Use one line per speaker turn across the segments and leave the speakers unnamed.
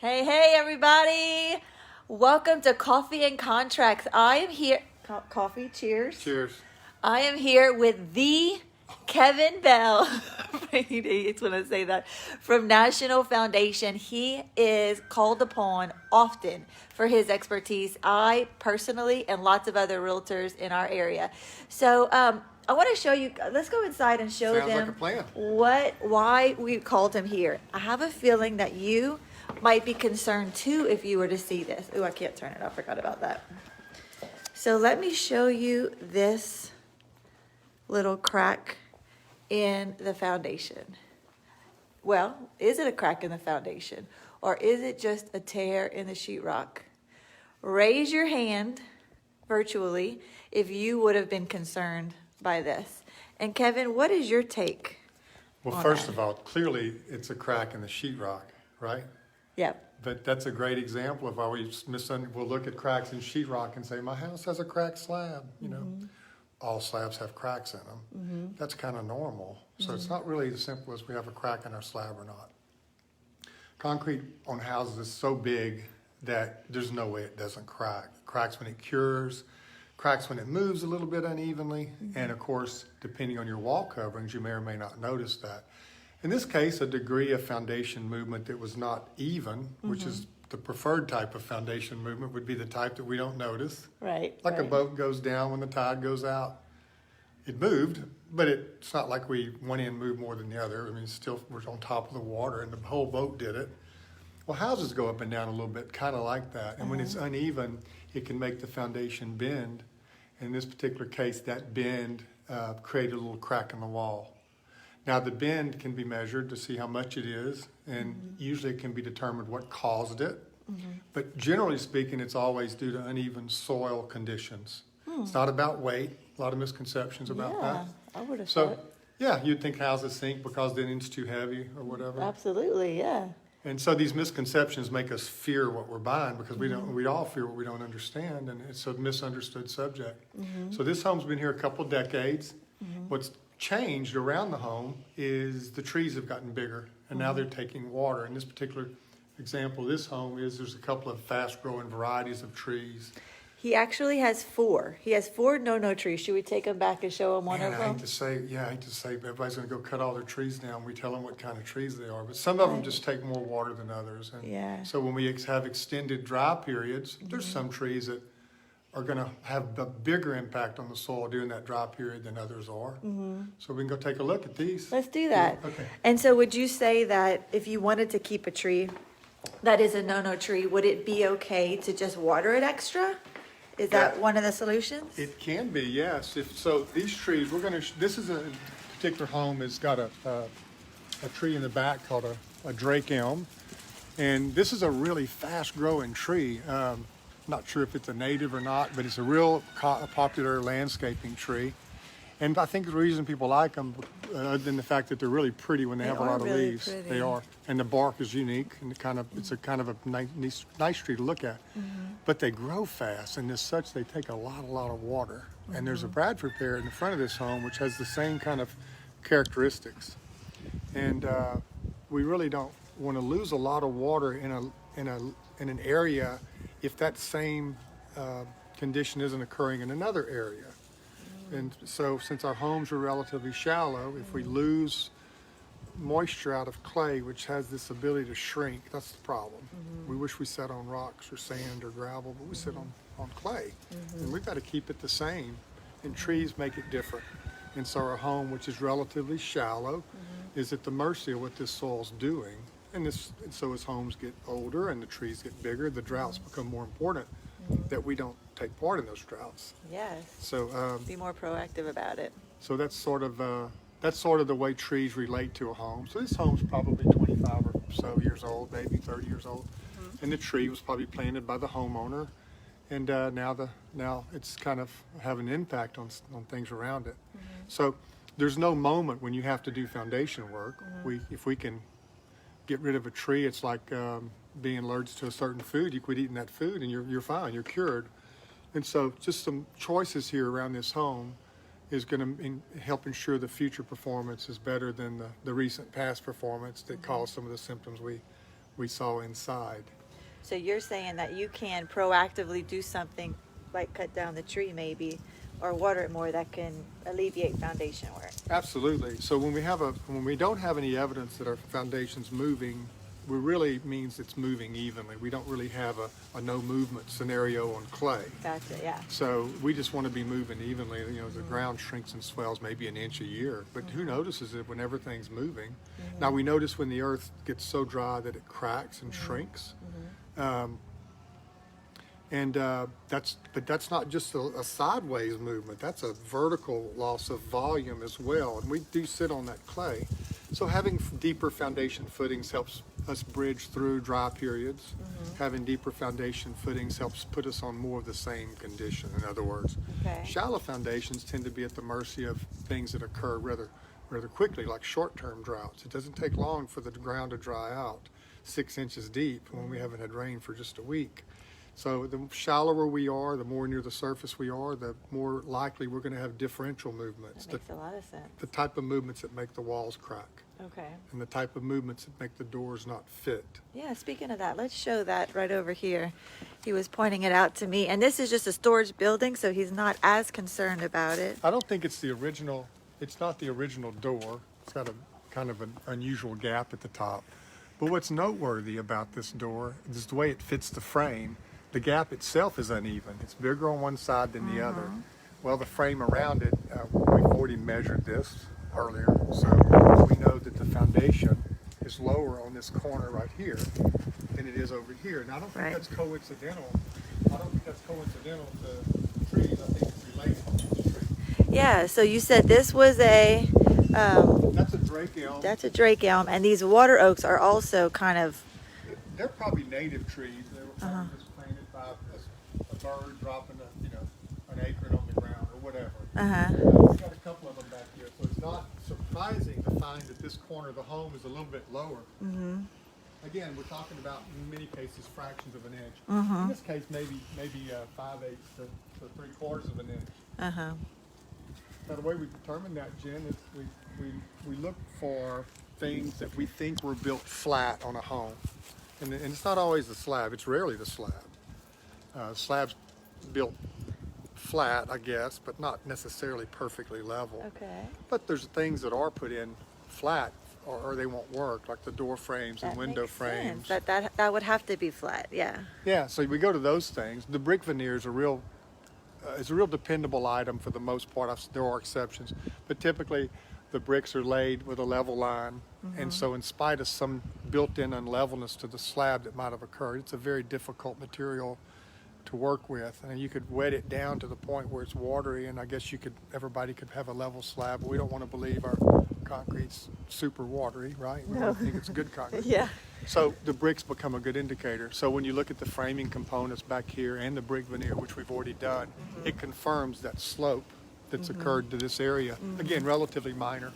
Hey, everybody. Welcome to Coffee and Contracts. I am here. Coffee, cheers.
Cheers.
I am here with the Kevin Bell. It's when I say that. From National Foundation. He is called upon often for his expertise. I personally and lots of other realtors in our area. So, I want to show you. Let's go inside and show
Sounds
them
like a plan.
why we called him here. I have a feeling that you might be concerned too if you were to see this. Ooh, I can't turn it off. Forgot about that. So let me show you this little crack in the foundation. Well, is it a crack in the foundation or is it just a tear in the sheetrock? Raise your hand virtually if you would have been concerned by this. And Kevin, what is your take?
Well,
on
first
that?
of all, clearly it's a crack in the sheetrock, right?
Yep.
But that's a great example of how we'll look at cracks in sheetrock and say, my house has a cracked slab, you know. All slabs have cracks in them. That's kind of normal. So it's not really as simple as we have a crack in our slab or not. Concrete on houses is so big that there's no way it doesn't crack. It cracks when it cures, cracks when it moves a little bit unevenly, and of course, depending on your wall coverings, you may or may not notice that. In this case, a degree of foundation movement that was not even, which is the preferred type of foundation movement, would be the type that we don't notice.
Right.
Like a
right.
boat goes down when the tide goes out. It moved, but it's not like one end moved more than the other. I mean, still we're on top of the water and the whole boat did it. Well, houses go up and down a little bit, kind of like that. And when it's uneven, it can make the foundation bend. In this particular case, that bend created a little crack in the wall. Now, the bend can be measured to see how much it is, and usually it can be determined what caused it. But generally speaking, it's always due to uneven soil conditions. It's not about weight. A lot of misconceptions about that.
I would have
So,
thought.
yeah, you'd think houses sink because the end's too heavy or whatever.
Absolutely, yeah.
And so these misconceptions make us fear what we're buying because we all fear what we don't understand, and it's a misunderstood subject. So this home's been here a couple decades. What's changed around the home is the trees have gotten bigger, and now they're taking water. In this particular example, this home there's a couple of fast-growing varieties of trees.
He actually has four. He has four no-no trees. Should we take him back and show him one
Man,
of
I
them?
hate to say, everybody's going to go cut all their trees down. We tell them what kind of trees they are, but some of them just take more water than others. And
Yeah.
so when we have extended dry periods, there's some trees that are going to have a bigger impact on the soil during that dry period than others are. So we can go take a look at these.
Let's do that.
Yeah, okay.
And so would you say that if you wanted to keep a tree that is a no-no tree, would it be okay to just water it extra? Is that
Yeah.
one of the solutions?
It can be, yes. These trees, this is a particular home that's got a tree in the back called a Drake elm. And this is a really fast growing tree. Not sure if it's a native or not, but it's a real popular landscaping tree. And I think the reason people like them, other than the fact that they're really pretty when they have a
are
lot of
really
leaves,
pretty.
they are. And the bark is unique, and it's a kind of a nice tree to look at. But they grow fast, and as such, they take a lot of water. And there's a Bradford pear in the front of this home, which has the same kind of characteristics. And we really don't want to lose a lot of water in an area if that same condition isn't occurring in another area. And so since our homes are relatively shallow, if we lose moisture out of clay, which has this ability to shrink, that's the problem. We wish we sat on rocks or sand or gravel, but we sit on clay. And we've got to keep it the same. And trees make it different. And so our home, which is relatively shallow, is at the mercy of what this soil's doing. And so as homes get older and the trees get bigger, the droughts become more important, that we don't take part in those droughts.
Yes.
So
Be more proactive about it.
so that's sort of the way trees relate to a home. So this home's probably 25 or so years old, maybe 30 years old, and the tree was probably planted by the homeowner, and now it's kind of having an impact on things around it. So there's no moment when you have to do foundation work. If we can get rid of a tree, it's like being allergic to a certain food. You quit eating that food, and you're fine. You're cured. And so just some choices here around this home is going to help ensure the future performance is better than the recent past performance that caused some of the symptoms we saw inside.
So you're saying that you can proactively do something like cut down the tree maybe, or water it more, that can alleviate foundation work.
Absolutely. So when we don't have any evidence that our foundation's moving, it really means it's moving evenly. We don't really have a no movement scenario on clay.
Gotcha, yeah.
So we just want to be moving evenly. You know, the ground shrinks and swells maybe an inch a year, but who notices it when everything's moving? Now we notice when the earth gets so dry that it cracks and shrinks. That's not just a sideways movement. That's a vertical loss of volume as well. And we do sit on that clay. So having deeper foundation footings helps us bridge through dry periods. Having deeper foundation footings helps put us on more of the same condition, in other words.
Okay.
Shallow foundations tend to be at the mercy of things that occur rather quickly, like short-term droughts. It doesn't take long for the ground to dry out 6 inches deep when we haven't had rain for just a week. So the shallower we are, the more near the surface we are, the more likely we're going to have differential movements.
That makes a lot of sense.
The type of movements that make the walls crack,
Okay.
and the type of movements that make the doors not fit.
Yeah, speaking of that, let's show that right over here. He was pointing it out to me, and this is just a storage building, so he's not as concerned about it.
I don't think it's not the original door. It's got a kind of an unusual gap at the top. But what's noteworthy about this door is the way it fits the frame. The gap itself is uneven. It's bigger on one side than the other. Well, the frame around it, we've already measured this earlier, so we know that the foundation is lower on this corner right here than it is over here. And I don't think that's coincidental. I don't think that's coincidental to trees. I think it's related to the tree.
Yeah, so you said this was a,
That's a drake elm.
that's a drake elm, and these water oaks are also kind of,
They're probably native trees. They were probably just planted by a bird dropping an acorn on the ground or whatever. We've got a couple of them back here, so it's not surprising to find that this corner of the home is a little bit lower. Again, we're talking about, in many cases, fractions of an inch. In this case, maybe 5/8 to 3/4 of an inch. Now, the way we determine that, Jen, is we look for things that we think were built flat on a home. And it's not always the slab. It's rarely the slab. Slab's built flat, I guess, but not necessarily perfectly level.
okay.
But there's things that are put in flat or they won't work, like the door frames and
That
window
makes
frames.
sense. That would have to be flat, yeah.
Yeah, so we go to those things. The brick veneer is a real dependable item for the most part. There are exceptions, but typically the bricks are laid with a level line, and so in spite of some built-in unlevelness to the slab that might have occurred, it's a very difficult material to work with. And you could wet it down to the point where it's watery, and I guess everybody could have a level slab, but we don't want to believe our concrete's super watery, right? We don't think it's good concrete.
Yeah.
So the bricks become a good indicator. So when you look at the framing components back here and the brick veneer, which we've already done, it confirms that slope that's occurred to this area. Again, relatively minor.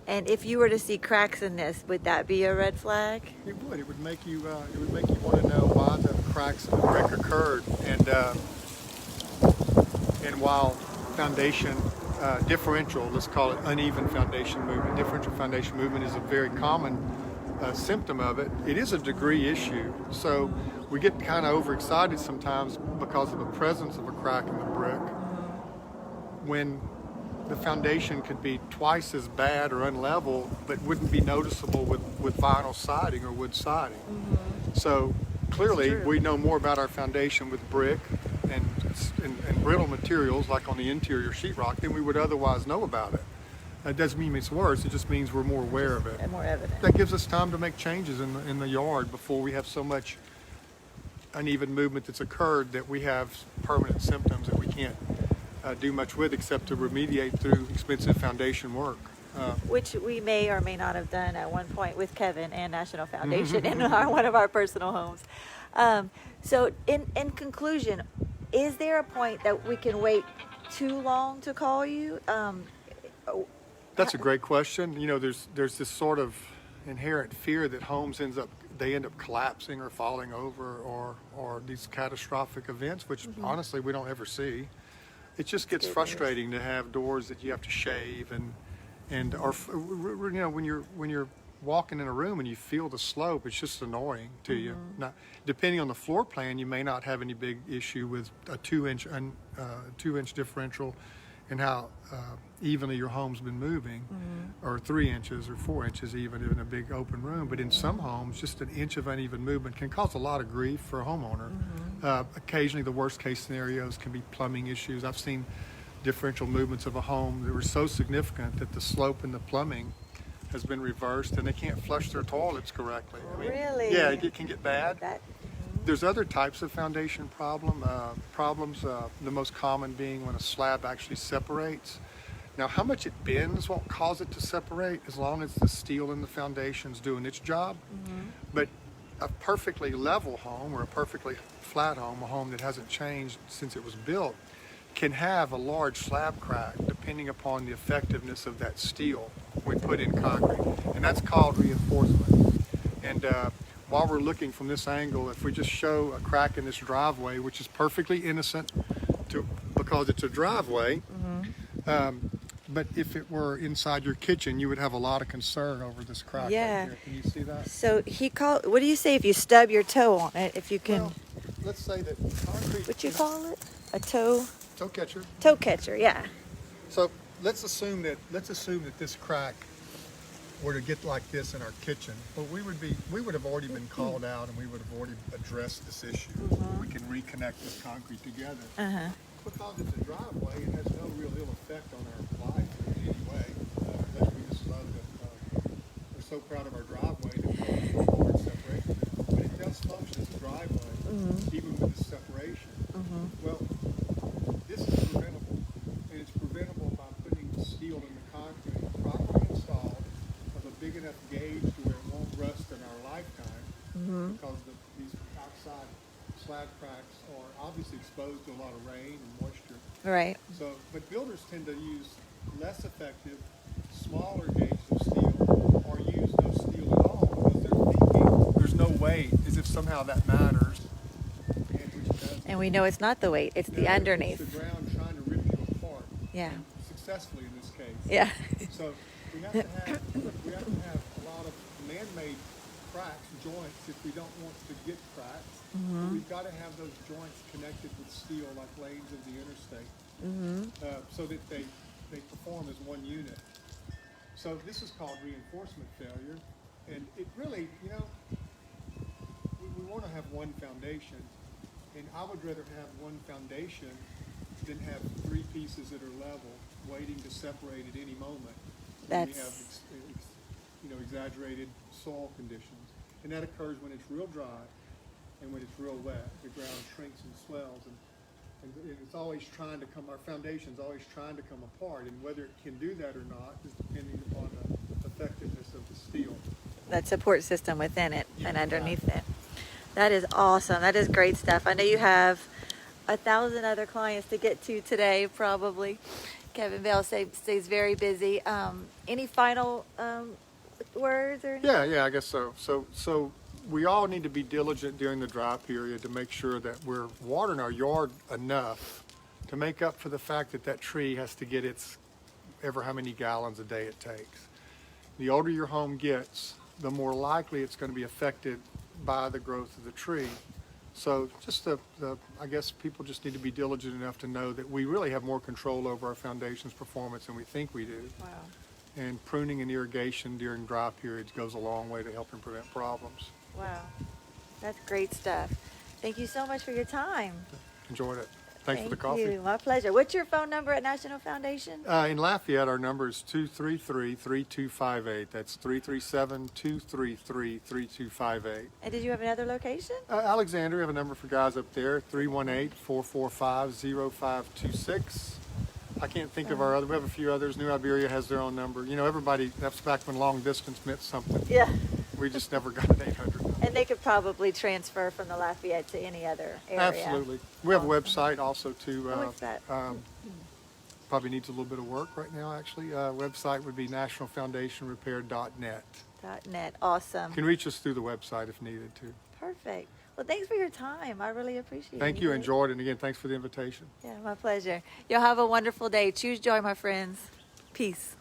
And if you were to see cracks in this, would that be a red flag?
It would. It would make you want to know why the cracks in the brick occurred, and while foundation differential, let's call it uneven foundation movement. Differential foundation movement is a very common symptom of it. It is a degree issue, so we get kind of overexcited sometimes because of the presence of a crack in the brick, when the foundation could be twice as bad or unlevel, but wouldn't be noticeable with vinyl siding or wood siding. So clearly, we know more about our foundation with brick and brittle materials, like on the interior sheetrock, than we would otherwise know about it. That doesn't mean it's worse. It just means we're more aware of it.
And more evident.
That gives us time to make changes in the yard before we have so much uneven movement that's occurred that we have permanent symptoms that we can't do much with except to remediate through expensive foundation work.
Which we may or may not have done at one point with Kevin and National Foundation in one of our personal homes. So in conclusion, is there a point that we can wait too long to call you?
That's a great question. You know, there's this sort of inherent fear that homes end up collapsing or falling over or these catastrophic events, which honestly we don't ever see. It just gets frustrating to have doors that you have to shave and or you know, when you're walking in a room and you feel the slope, it's just annoying to you. Now, depending on the floor plan, you may not have any big issue with a 2-inch differential and how evenly your home's been moving, or 3 inches or 4 inches even in a big open room. But in some homes, just an inch of uneven movement can cause a lot of grief for a homeowner. Occasionally, the worst case scenarios can be plumbing issues. I've seen differential movements of a home that were so significant that the slope in the plumbing has been reversed and they can't flush their toilets correctly. I mean,
Really?
yeah, it can get bad.
That,
There's other types of foundation problems. The most common being when a slab actually separates. Now, how much it bends won't cause it to separate as long as the steel in the foundation's doing its job. But a perfectly level home or a perfectly flat home, a home that hasn't changed since it was built, can have a large slab crack depending upon the effectiveness of that steel we put in concrete. And that's called reinforcement. And while we're looking from this angle, if we just show a crack in this driveway, which is perfectly innocent because it's a driveway, but if it were inside your kitchen, you would have a lot of concern over this crack
Yeah.
right here. Can you see that?
so what do you say if you stub your toe on it? If you can,
Well, let's say that concrete...
what you call it? A toe
catcher.
toe catcher, yeah.
So let's assume that this crack were to get like this in our kitchen, but we would have already been called out and we would have already addressed this issue. We can reconnect this concrete together. Because it's a driveway, it has no real ill effect on our life in any way. We just love that we're so proud of our driveway that we forward separation. But it does function as a driveway, even with the separation. Well, this is preventable, and it's preventable by putting steel in the concrete properly installed of a big enough gauge to where it won't rust in our lifetime, because these outside slab cracks are obviously exposed to a lot of rain and moisture.
Right.
So, but builders tend to use less effective, smaller gauges of steel, or use no steel at all because they're thinking there's no weight, as if somehow that matters, and which it doesn't.
And we know it's not the weight; it's the
No,
underneath.
It's the ground trying to rip you apart.
Yeah.
Successfully in this case.
Yeah.
So we have to have a lot of man-made cracks, joints, if we don't want to get cracks. We've got to have those joints connected with steel like lanes of the interstate, so that they perform as one unit. So this is called reinforcement failure, and it really, we want to have one foundation, and I would rather have one foundation than have 3 pieces that are level, waiting to separate at any moment. When we have exaggerated soil conditions, and that occurs when it's real dry and when it's real wet. The ground shrinks and swells, and it's always trying to come. Our foundation's always trying to come apart, and whether it can do that or not is depending upon the effectiveness of the steel.
That support system within it and underneath it. That is awesome. That is great stuff. I know you have 1,000 other clients to get to today, probably. Kevin Bell stays very busy. Any final words or anything?
Yeah, I guess so. So we all need to be diligent during the dry period to make sure that we're watering our yard enough to make up for the fact that tree has to get its ever how many gallons a day it takes. The older your home gets, the more likely it's going to be affected by the growth of the tree. So just I guess people just need to be diligent enough to know that we really have more control over our foundation's performance than we think we do.
Wow.
And pruning and irrigation during dry periods goes a long way to helping prevent problems.
Wow. That's great stuff. Thank you so much for your time.
Enjoyed it. Thanks for the coffee.
Thank you. My pleasure. What's your phone number at National Foundation?
In Lafayette, our number is 233-3258. That's 337-233-3258.
And did you have another location?
Alexander, we have a number for guys up there, 318-445-0526. I can't think of our other, we have a few others. New Iberia has their own number. Everybody, that's back when long distance meant something.
Yeah.
We just never got an 800 number.
And they could probably transfer from the Lafayette to any other area.
Absolutely. We have a website also too.
What's that?
Probably needs a little bit of work right now, actually. Website would be nationalfoundationrepair.net.
.net. Awesome.
You can reach us through the website if needed to.
Perfect. Well, thanks for your time. I really appreciate it.
Thank you. Enjoyed it. And again, thanks for the invitation.
Yeah, my pleasure. Y'all have a wonderful day. Choose joy, my friends. Peace.